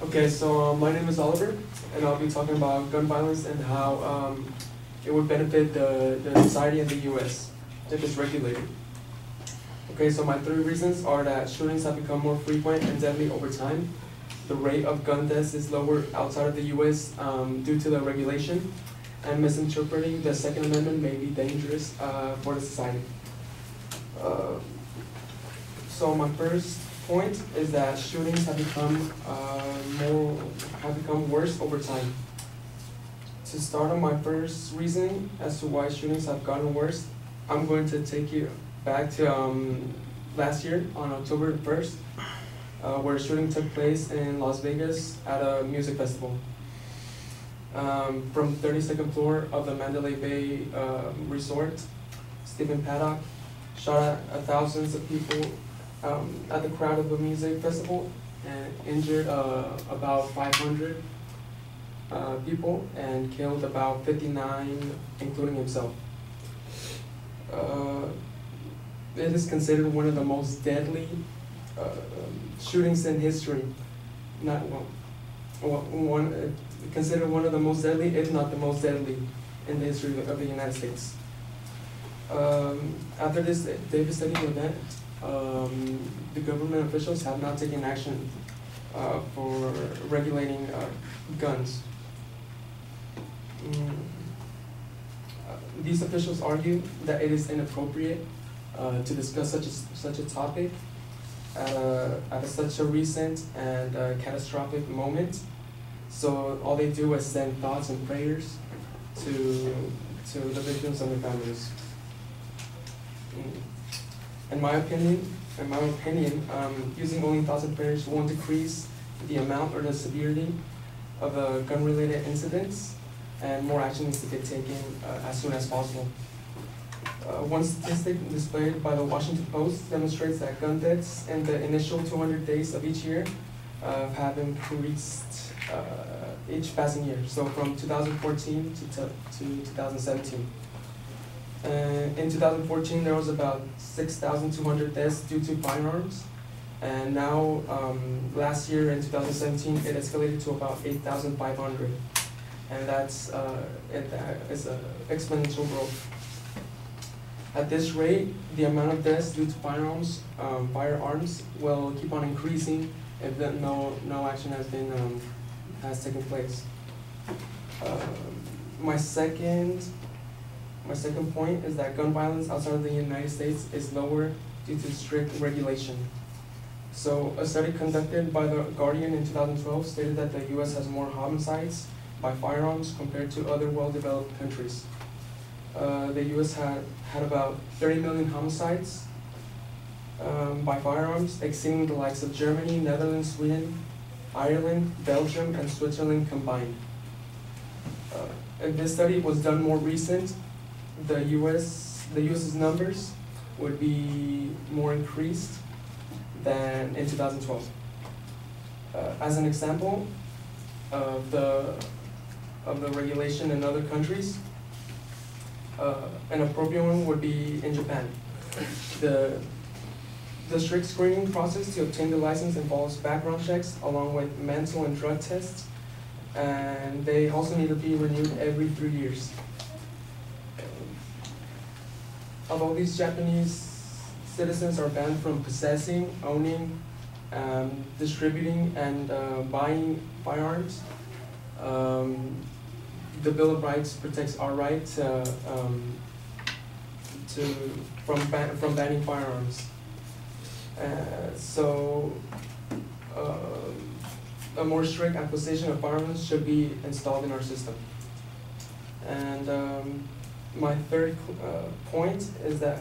Okay, so my name is Oliver, and I'll be talking about gun violence and how it would benefit the society in the U.S. if it's regulated. Okay, so my three reasons are that shootings have become more frequent and deadly over time. The rate of gun deaths is lower outside of the U.S. Due to the regulation, and misinterpreting the Second Amendment may be dangerous for the society. So my first point is that shootings have become worse over time. To start on my first reason as to why shootings have gotten worse, I'm going to take you back to last year on October 1st, where a shooting took place in Las Vegas at a music festival. From the 32nd floor of the Mandalay Bay resort, Stephen Paddock shot at thousands of people at the crowd of the music festival and injured about 500 people and killed about 59, including himself. It is considered one of the most deadly shootings in history. Considered one of the most deadly, if not the most deadly, in the history of the United States. After this devastating event, the government officials have not taken action for regulating guns. These officials argue that it is inappropriate to discuss such a topic at such a recent and catastrophic moment. So all they do is send thoughts and prayers to the victims and their families. In my opinion, using only thoughts and prayers won't decrease the amount or the severity of gun-related incidents, and more action needs to get taken as soon as possible. One statistic displayed by the Washington Post demonstrates that gun deaths in the initial 200 days of each year have increased each passing year, so from 2014 to 2017. In 2014, there was about 6,200 deaths due to firearms, and now last year in 2017, it escalated to about 8,500, and that's it's an exponential growth. At this rate, the amount of deaths due to firearms will keep on increasing if no action has taken place. My second point is that gun violence outside of the United States is lower due to strict regulation. So a study conducted by The Guardian in 2012 stated that the U.S. has more homicides by firearms compared to other well-developed countries. The U.S. had about 30 million homicides by firearms, exceeding the likes of Germany, Netherlands, Sweden, Ireland, Belgium, and Switzerland combined. If this study was done more recent, the U.S.'s numbers would be more increased than in 2012. As an example of the regulation in other countries, an appropriate one would be in Japan. The strict screening process to obtain the license involves background checks along with mental and drug tests, and they also need to be renewed every 3 years. Although these Japanese citizens are banned from possessing, owning, distributing, and buying firearms, the Bill of Rights protects our right from banning firearms. So a more strict acquisition of firearms should be installed in our system. And my third point is that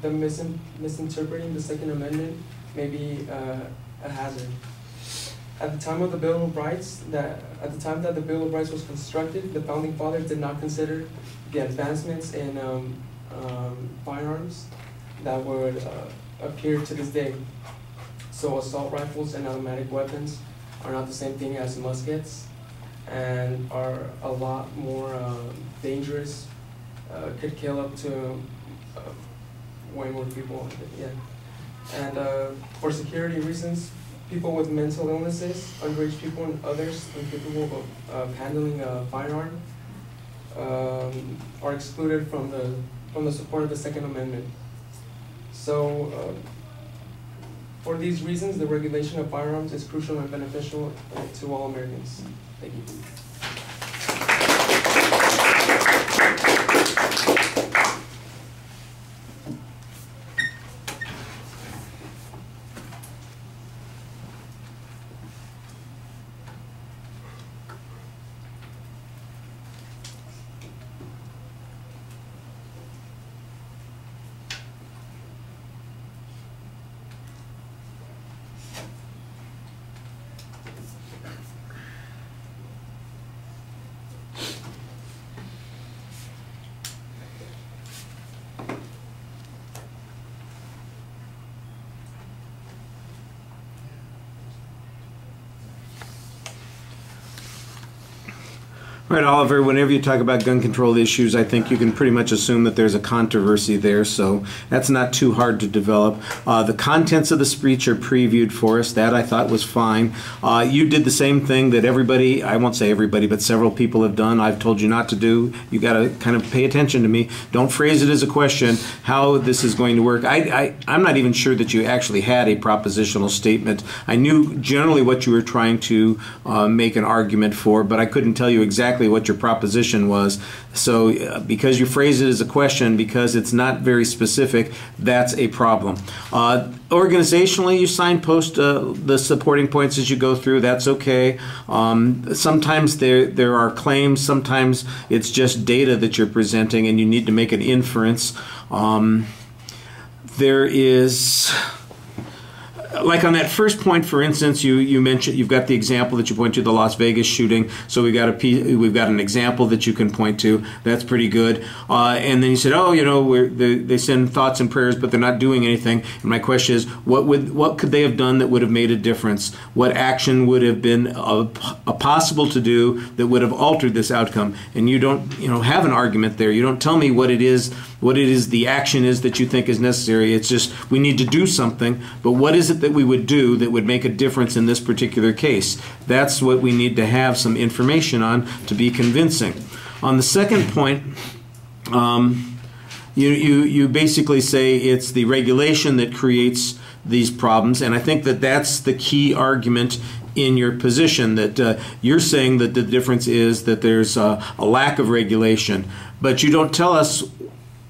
the misinterpreting the Second Amendment may be a hazard. At the time of the Bill of Rights, at the time that the Bill of Rights was constructed, the founding fathers did not consider the advancements in firearms that would appear to this day. So assault rifles and automatic weapons are not the same thing as muskets, and are a lot more dangerous. Could kill up to way more people. Yeah. And for security reasons, people with mental illnesses, underage people, and others incapable of handling a firearm are excluded from the support of the Second Amendment. So, for these reasons, the regulation of firearms is crucial and beneficial to all Americans. Thank you. Right, Oliver, whenever you talk about gun control issues, I think you can pretty much assume that there's a controversy there, so that's not too hard to develop. The contents of the speech are previewed for us. That I thought was fine. You did the same thing that everybody, I won't say everybody, but several people have done. I've told you not to do. You got to kind of pay attention to me. Don't phrase it as a question, how this is going to work. I'm not even sure that you actually had a propositional statement. I knew generally what you were trying to make an argument for, but I couldn't tell you exactly what your proposition was. So because you phrase it as a question, because it's not very specific, that's a problem. Organizationally, you signpost the supporting points as you go through. That's okay. Sometimes there are claims. Sometimes it's just data that you're presenting, and you need to make an inference. There is... Like on that first point, for instance, you mentioned you've got the example that you point to, the Las Vegas shooting. So we've got an example that you can point to. That's pretty good. And then you said, oh, you know, they send thoughts and prayers, but they're not doing anything. And my question is, what could they have done that would have made a difference? What action would have been possible to do that would have altered this outcome? And you don't, have an argument there. You don't tell me what it is the action is that you think is necessary. It's just we need to do something, but what is it that we would do that would make a difference in this particular case? That's what we need to have some information on to be convincing. On the second point, you basically say it's the regulation that creates these problems, and I think that that's the key argument in your position, that you're saying that the difference is that there's a lack of regulation, but you don't tell us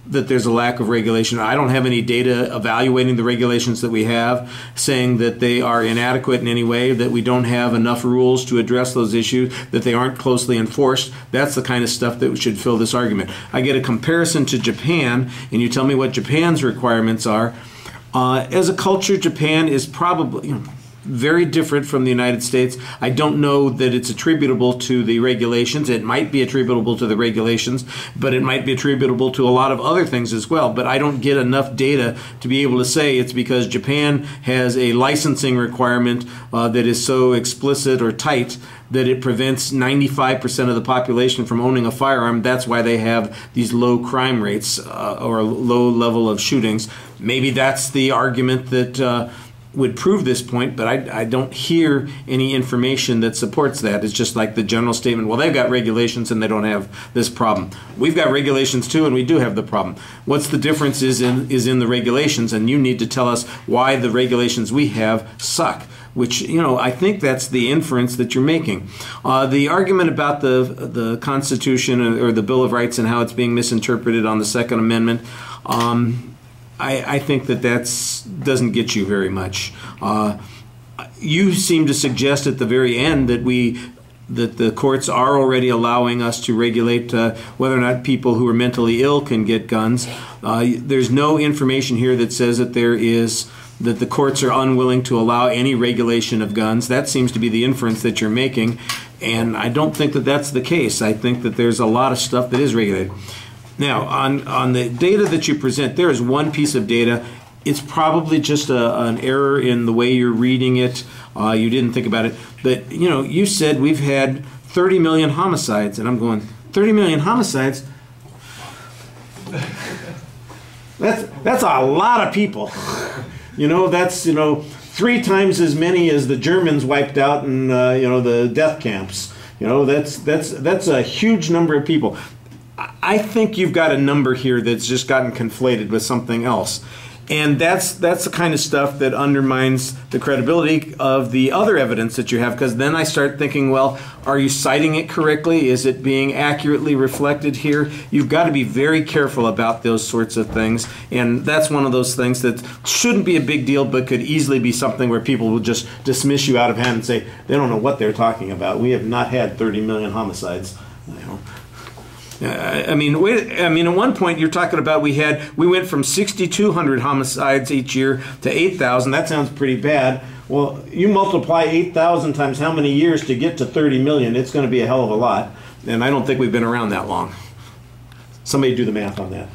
that there's a lack of regulation. I don't have any data evaluating the regulations that we have, saying that they are inadequate in any way, that we don't have enough rules to address those issues, that they aren't closely enforced. That's the kind of stuff that should fill this argument. I get a comparison to Japan, and you tell me what Japan's requirements are. As a culture, Japan is probably very different from the United States. I don't know that it's attributable to the regulations. It might be attributable to the regulations, but it might be attributable to a lot of other things as well. But I don't get enough data to be able to say it's because Japan has a licensing requirement that is so explicit or tight that it prevents 95% of the population from owning a firearm. That's why they have these low crime rates or low level of shootings. Maybe that's the argument that would prove this point, but I don't hear any information that supports that. It's just like the general statement, well, they've got regulations and they don't have this problem. We've got regulations too, and we do have the problem. What's the difference is in the regulations, and you need to tell us why the regulations we have suck, which, I think that's the inference that you're making. The argument about the Constitution or the Bill of Rights and how it's being misinterpreted on the Second Amendment, I think that doesn't get you very much. You seem to suggest at the very end that the courts are already allowing us to regulate whether or not people who are mentally ill can get guns. There's no information here that says that that the courts are unwilling to allow any regulation of guns. That seems to be the inference that you're making, and I don't think that that's the case. I think that there's a lot of stuff that is regulated. Now, on the data that you present, there is one piece of data. It's probably just an error in the way you're reading it. You didn't think about it. But, you said we've had 30 million homicides. And I'm going, 30 million homicides? That's a lot of people. That's, 3 times as many as the Germans wiped out in the death camps. That's a huge number of people. I think you've got a number here that's just gotten conflated with something else. And that's the kind of stuff that undermines the credibility of the other evidence that you have, because then I start thinking, well, are you citing it correctly? Is it being accurately reflected here? You've got to be very careful about those sorts of things, and that's one of those things that shouldn't be a big deal but could easily be something where people will just dismiss you out of hand and say they don't know what they're talking about. We have not had 30 million homicides. At one point you're talking about we went from 6,200 homicides each year to 8,000. That sounds pretty bad. Well, you multiply 8,000 times how many years to get to 30 million? It's going to be a hell of a lot. And I don't think we've been around that long. Somebody do the math on that.